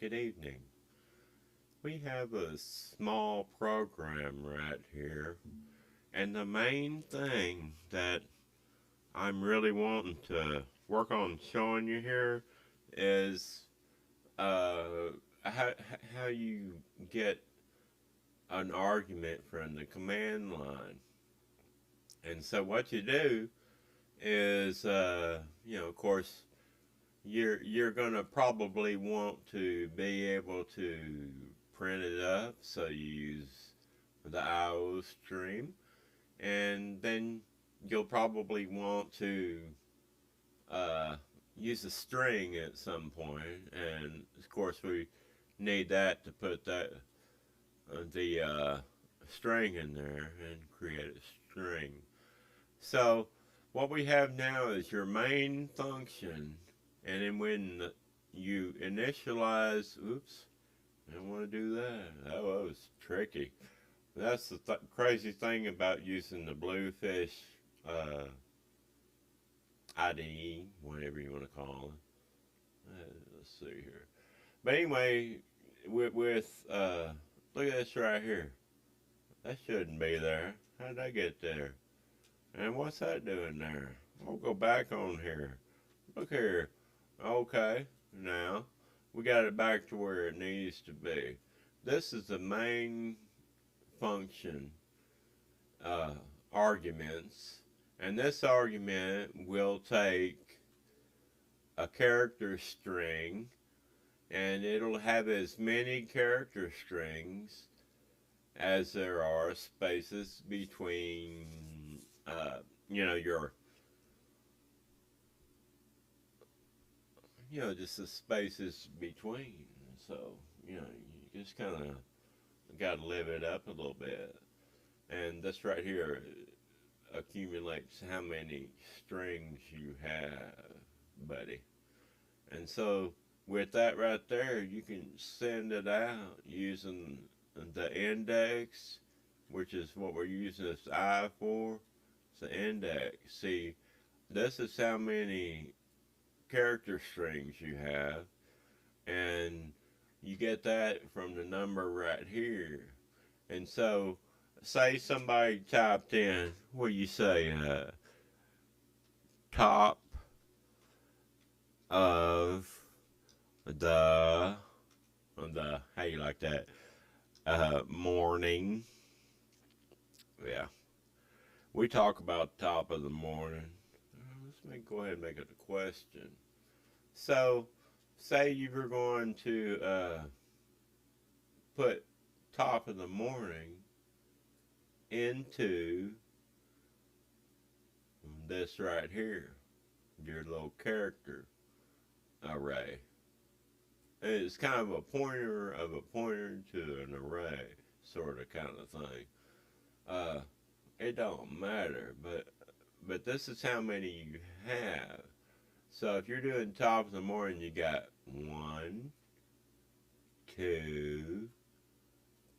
Good evening. We have a small program right here, and the main thing that I'm really wanting to work on showing you here is uh, how, how you get an argument from the command line. And so what you do is, of course, you're gonna probably want to be able to print it up, so you use the IO stream, and then you'll probably want to uh, use a string at some point, and of course we need that to put the string in there and create a string. So what we have now is your main function, and then when you initialize, oops, I don't want to do that. That was tricky. That's the crazy thing about using the Bluefish uh, IDE, whatever you want to call it. Let's see here. But anyway, with look at this right here. That shouldn't be there. How did I get there? And what's that doing there? I'll go back on here. Look here. Okay, now we got it back to where it needs to be. This is the main function uh, arguments, and this argument will take a character string, and it'll have as many character strings as there are spaces between, your, just the spaces between. So, you just kind of got to live it up a little bit. And this right here accumulates how many strings you have, buddy. And so with that right there, you can send it out using the index, which is what we're using this I for. It's the index. See, this is how many character strings you have, and you get that from the number right here. And so, say somebody typed in, what do you say, top of the how you like that, morning. Yeah, we talk about top of the morning. Go ahead and make it a question. So, say you were going to put top of the morning into this right here, your little character array. And it's kind of a pointer to an array, sort of kind of thing. Uh, it don't matter, but this is how many you have. So if you're doing top of the morning, you got 1, 2,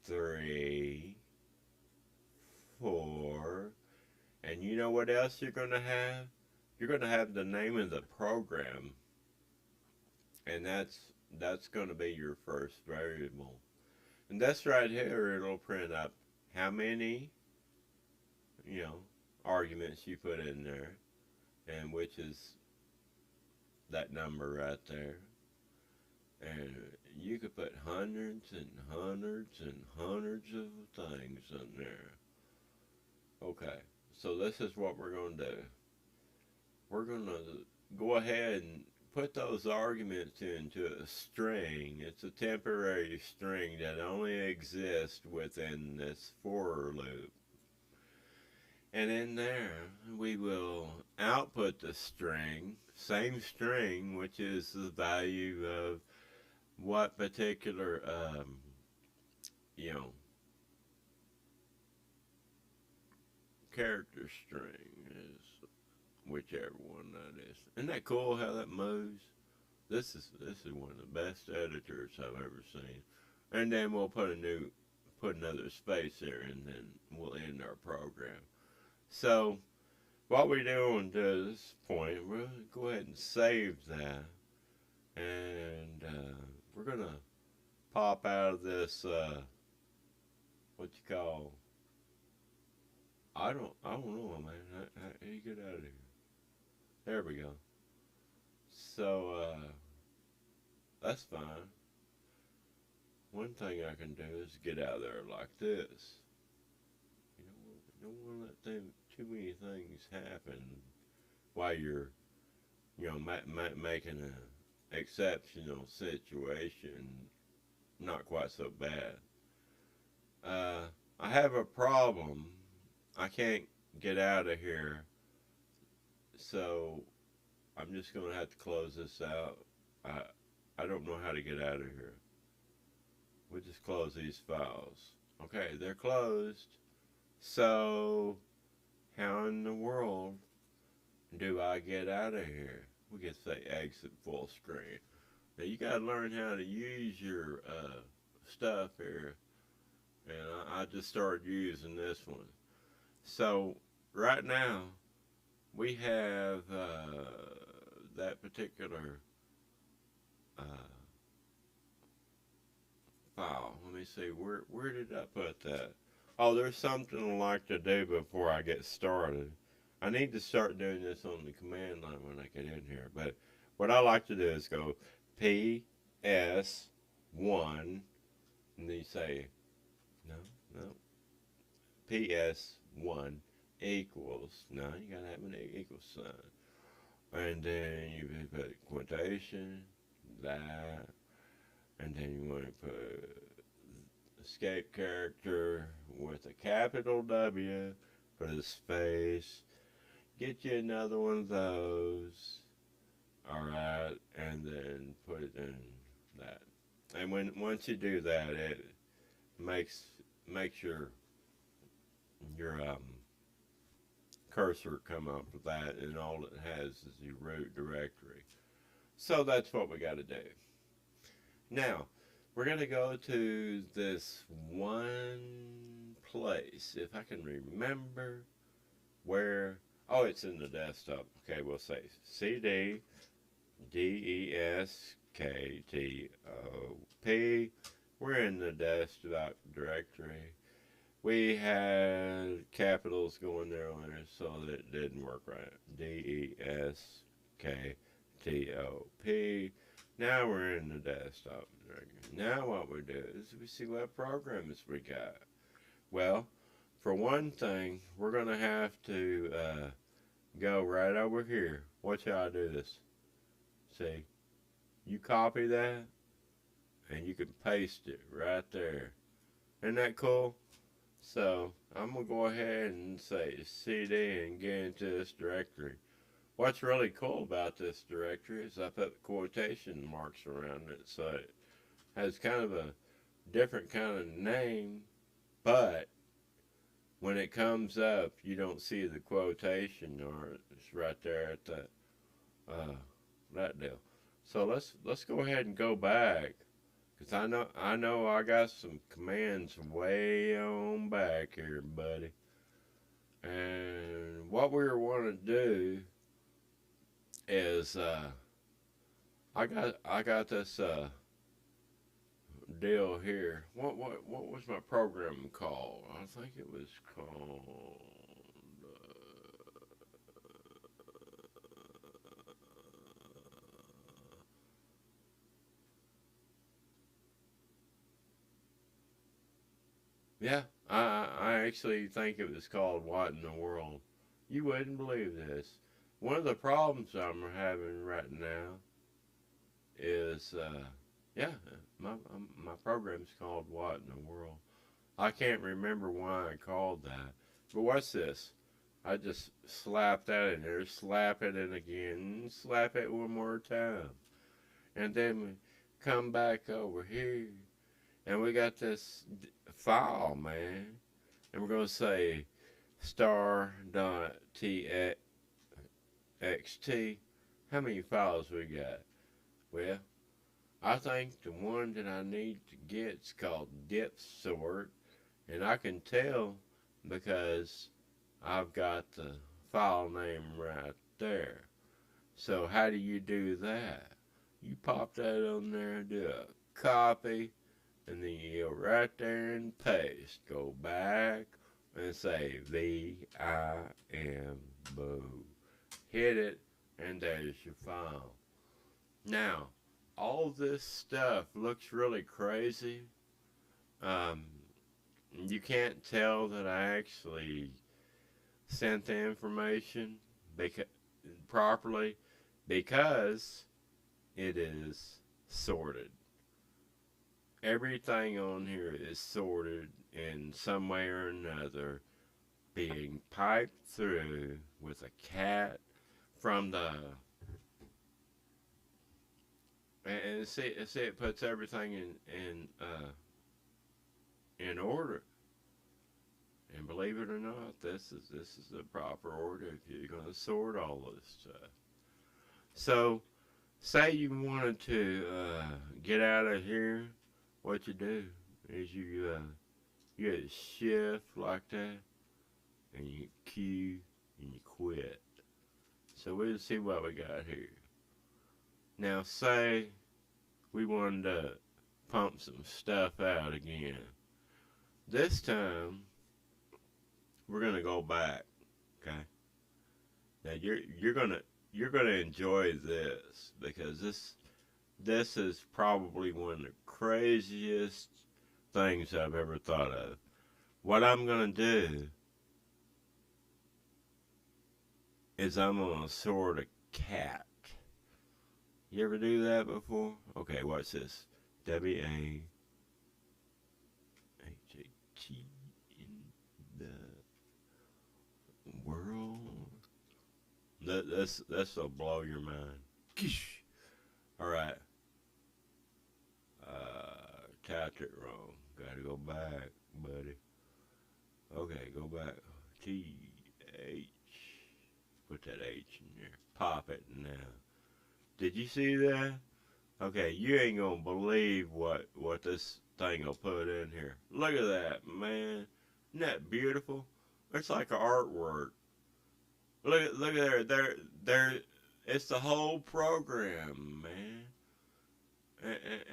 3, 4, and you know what else you're going to have? You're going to have the name of the program, and that's going to be your first variable. And that's right here, it'll print up how many, arguments you put in there, and which is that number right there. And you could put hundreds and hundreds and hundreds of things in there. Okay, so this is what we're going to do. We're going to go ahead and put those arguments into a string. It's a temporary string that only exists within this for loop. And in there, we will output the string, same string, which is the value of what particular, character string is, whichever one that is. Isn't that cool how that moves? This is one of the best editors I've ever seen. And then we'll put another space there, and then we'll end our program. So what we're doing to this point, we'll go ahead and save that, and we're gonna pop out of this, what you call, I don't know, man. How do you get out of here? There we go. So, that's fine. One thing I can do is get out of there like this. You don't want to let too many things happen while you're, making an exceptional situation not quite so bad. I have a problem. I can't get out of here, so I'm just going to have to close this out. I don't know how to get out of here. We'll just close these files. Okay, they're closed. So, how in the world do I get out of here? We can say exit full screen. Now, you got to learn how to use your stuff here. And I just started using this one. So, right now, we have that particular file. Let me see, where did I put that? Oh, there's something I like to do before I get started. I need to start doing this on the command line when I get in here. But what I like to do is go PS1, and then you say, no, PS1 equals, no, you gotta have an equal sign. And then you put quotation, that, and then you want to put escape character with a capital W, put a space, get you another one of those, alright, and then put it in that. And once you do that, it makes your cursor come up with that, and all it has is the root directory. So that's what we got to do. Now, we're going to go to this one place, if I can remember where. Oh, it's in the desktop. Okay, we'll say CD DESKTOP. We're in the desktop directory. We had capitals going there on it, so that it didn't work right. DESKTOP. Now we're in the desktop directory. Now what we do is we see what programs we got. Well, for one thing, we're going to have to go right over here. Watch how I do this. See, you copy that, and you can paste it right there. Isn't that cool? So, I'm going to go ahead and say CD and get into this directory. What's really cool about this directory is I put quotation marks around it, so it has kind of a different kind of name, but when it comes up, you don't see the quotation, or it's right there at that deal. So let's go ahead and go back, because I know I got some commands way on back here, buddy. And what we want to do is I got this deal here. What was my program called? I think it was called yeah, I actually think it was called What in the World. You wouldn't believe this. One of the problems I'm having right now is, yeah, my program's called What in the World. I can't remember why I called that. But what's this? I just slap that in there, slap it in again, slap it one more time. And then we come back over here, and we got this file, man. And we're going to say star.txt. How many files we got? Well, I think the one that I need to get is called dip sort, and I can tell because I've got the file name right there. So how do you do that? You pop that on there and do a copy, and then you go right there and paste. Go back and say VIM, boo. Hit it, and there's your file. Now, all this stuff looks really crazy. You can't tell that I actually sent the information properly because it is sorted. Everything on here is sorted in some way or another, being piped through with a cat from the, and see it puts everything in order. And believe it or not, this is the proper order if you're going to sort all this stuff. So, say you wanted to get out of here, what you do is you hit a shift like that, and you Q, and you quit. So we'll see what we got here. Now, say we wanted to pump some stuff out again. This time, we're gonna go back, okay? Now you're gonna enjoy this because this is probably one of the craziest things I've ever thought of. What I'm gonna do is I'm gonna sort a cat. You ever do that before? Okay, watch this. WAHAT in the world. That'll blow your mind. All right. Typed it wrong. Gotta go back, buddy. Okay, go back. TH. Put that H in there. Pop it now. Did you see that? Okay, you ain't gonna believe what this thing will put in here. Look at that, man. Isn't that beautiful? It's like an artwork. Look at there. It's the whole program, man.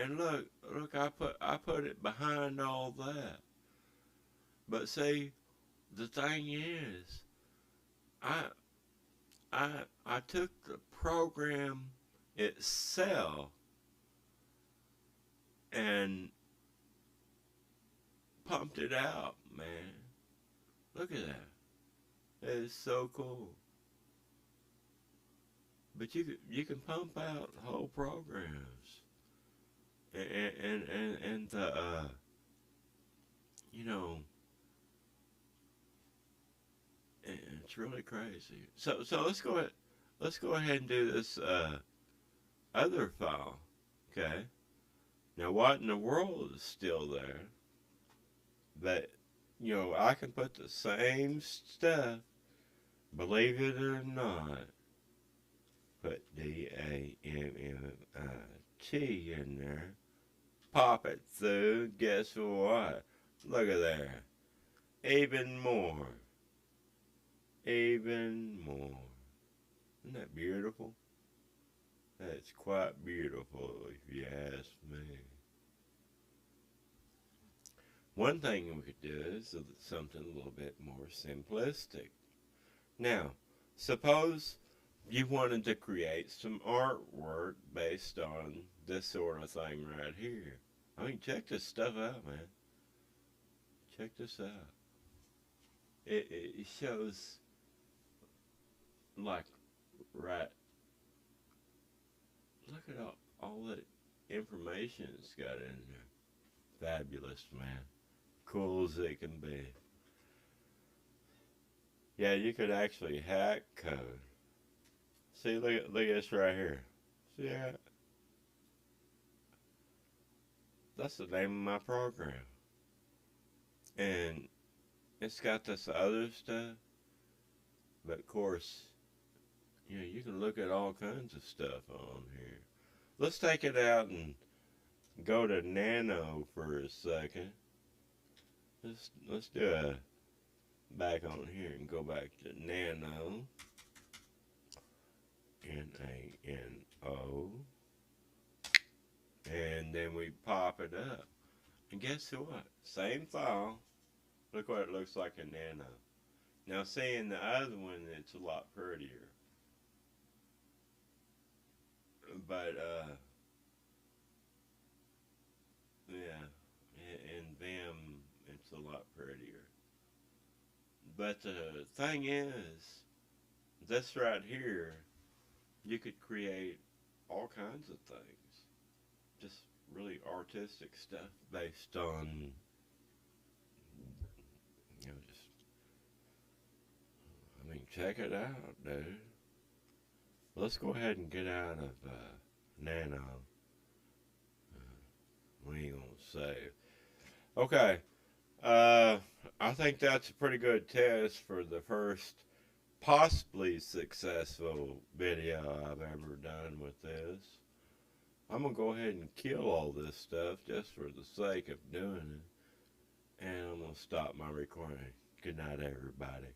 And look, I put it behind all that. But see, the thing is, I took the program itself and pumped it out, man. Look at that. That is so cool. But you can pump out whole programs, and the you know, and it's really crazy. So let's go ahead and do this other file. Okay. Now what in the world is still there? But you know, I can put the same stuff, believe it or not. Put DAMMIT in there. Pop it through. Guess what? Look at there. Even more. Even more. Isn't that beautiful? That's quite beautiful if you ask me. One thing we could do is something a little bit more simplistic. Now, suppose you wanted to create some artwork based on this sort of thing right here. I mean, check this stuff out, man. Check this out. It shows, like, right. Look at all the information it's got in there. Fabulous, man. Cool as it can be. Yeah, you could actually hack code. See, look at this right here. See that? That's the name of my program. And it's got this other stuff. But of course, you know, you can look at all kinds of stuff on here. Let's take it out and go to Nano for a second. Let's do a back on here and go back to Nano. Nano. And and then we pop it up. And guess what? Same file. Look what it looks like in Nano. Now seeing the other one, it's a lot prettier. But, yeah, in Vim, it's a lot prettier. But the thing is, this right here, you could create all kinds of things. Just really artistic stuff based on, just, I mean, check it out, dude. Let's go ahead and get out of Nano. We ain't gonna save. Okay. I think that's a pretty good test for the first possibly successful video I've ever done with this. I'm gonna go ahead and kill all this stuff just for the sake of doing it. And I'm gonna stop my recording. Good night, everybody.